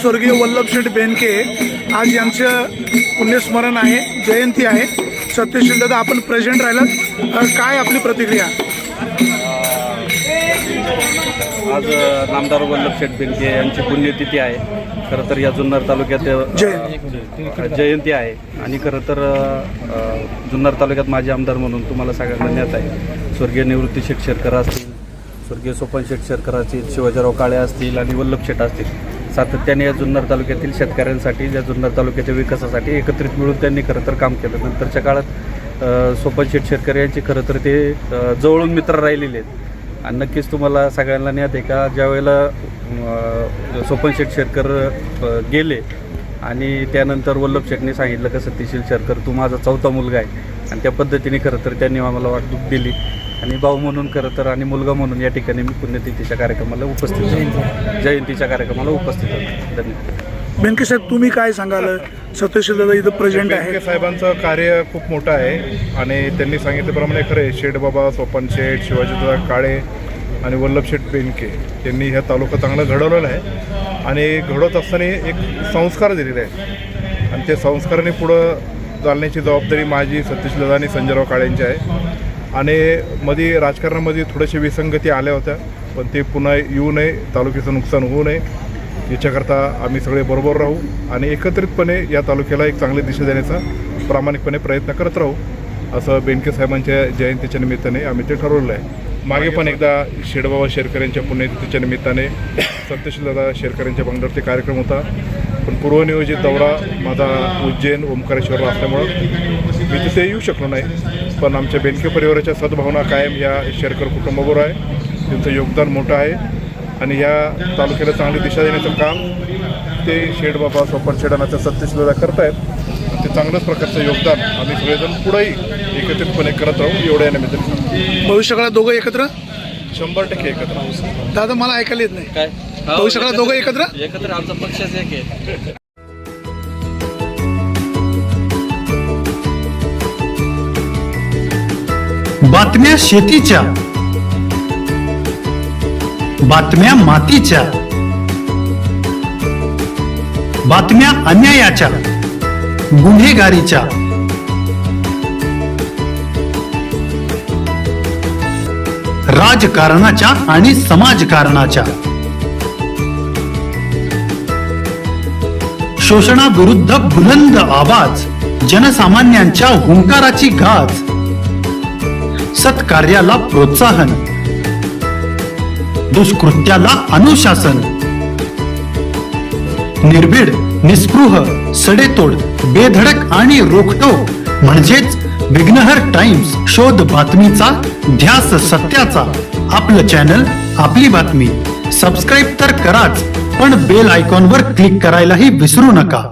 स्वर्गीय वल्लभशेठ बेनके आज यांचं पुण्यस्मरण आहे, जयंती आहे. सत्यशील दादा आपण प्रेझेंट राहिलात, काय आपली प्रतिक्रिया? आज नामदार वल्लभशेठ बेनके यांची पुण्यतिथी आहे. खरं तर या जुन्नर तालुक्यात जयंती आहे आणि खरं तर जुन्नर तालुक्यात माजी आमदार म्हणून तुम्हाला सगळ्यांना ज्ञात आहे. स्वर्गीय निवृत्ती शेठ शेरकर असतील, स्वर्गीय सोपन शेठ शेरकर असतील, शिवाजीराव काळे असतील आणि वल्लभशेठ असतील, सातत्याने या जुन्नर तालुक्यातील शेतकऱ्यांसाठी, या जुन्नर तालुक्याच्या विकासासाठी एकत्रित मिळून त्यांनी खरं तर काम केलं. नंतरच्या काळात सोपन शेठ शेरकर यांची खरं तर ते जवळून मित्र राहिलेले आहेत. आणि नक्कीच तुम्हाला सगळ्यांना ज्ञात आहे का, ज्यावेळेला सोपन शेठ शेरकर गेले आणि त्यानंतर वल्लभ शेठने सांगितलं का सत्यशील शेरकर तू माझा चौथा मुलगा आहे, आणि त्या पद्धतीने खरं तर त्यांनी आम्हाला वागणूक दिली आणि भाऊ म्हणून खरं तर आणि मुलगा म्हणून या ठिकाणी मी पुण्यतिथीच्या कार्यक्रमाला उपस्थित होतो, जयंतीच्या कार्यक्रमाला उपस्थित होतो. धन्यवाद. बेनके साहेब तुम्ही काय सांगाल? सत्यशील दादा इथं प्रेझेंट आहे. बेनके साहेबांचं कार्य खूप मोठं आहे आणि त्यांनी सांगितल्याप्रमाणे खरे शेठबाबा, सोपन शेठ, शिवाजीदादा काळे आणि वल्लभशेठ बेनके यांनी ह्या तालुका चांगला घडवलेला आहे आणि घडवत असताना एक संस्कार दिलेले आहेत आणि ते संस्काराने पुढं चालण्याची जबाबदारी माझी, सत्यशील दादा आणि संजयराव काळे यांची आहे. आणि मध्ये राजकारणामध्ये थोड्याशा विसंगती आल्या होत्या, पण ते पुन्हा येऊ नये, तालुक्याचं नुकसान होऊ नये याच्याकरता आम्ही सगळे बरोबर राहू आणि एकत्रितपणे या तालुक्याला एक चांगली दिशा देण्याचा प्रामाणिकपणे प्रयत्न करत राहू, असं बेनके साहेबांच्या जयंतीच्या निमित्ताने आम्ही ते ठरवलं आहे. मागे पण एकदा शेठबाबा शेरकर यांच्या पुण्यतिथीच्या निमित्ताने सत्यशीलदादा शेरकर यांच्या बंगल्यावरती कार्यक्रम होता, पण पूर्वनियोजित दौरा माझा उज्जैन ओंकारेश्वरला असल्यामुळं मी तिथे येऊ शकलो नाही. पण आमच्या बेनके परिवाराच्या सद्भावना कायम या शेरकर कुटुंबाबरोबर आहे, त्यांचं योगदान मोठं आहे आणि या तालुक्याला चांगली दिशा देण्याचं काम ते शेठबाबा, सोपन शेठांचं सत्यशीलदादा करत आहेत. ते चांगल्याच प्रकारचं योगदान आम्ही सगळेजण पुढेही एकत्रितपणे करत राहू एवढ्या निमित्ताने. भविष्यकाळात दोघं एकत्र 100% एकत्र राहू. दादा मला ऐकायला येत नाही काय भविष्यकाळात दोघं एकत्र? एकत्र आमचा पक्षच एक आहे. बातम्या शेतीच्या, बातम्या मातीच्या, बातम्या अन्यायाच्या, गुन्हेगारीच्या, राजकारणाच्या आणि समाजकारणाच्या, शोषणाविरुद्ध बुलंद आवाज, जनसामान्यांच्या हुंकाराची गाज, सत्कार्याला प्रोत्साहन, दुष्कृत्याला अनुशासन, निर्भीड, निस्पृह, सडेतोड, बेधडक आणि रोखटोक म्हणजेच विघ्नहर टाइम्स. शोध बातमीचा, ध्यास सत्याचा. आपलं चॅनल, आपली बातमी. सबस्क्राईब तर कराच, पण बेल आयकॉनवर क्लिक करायलाही विसरू नका.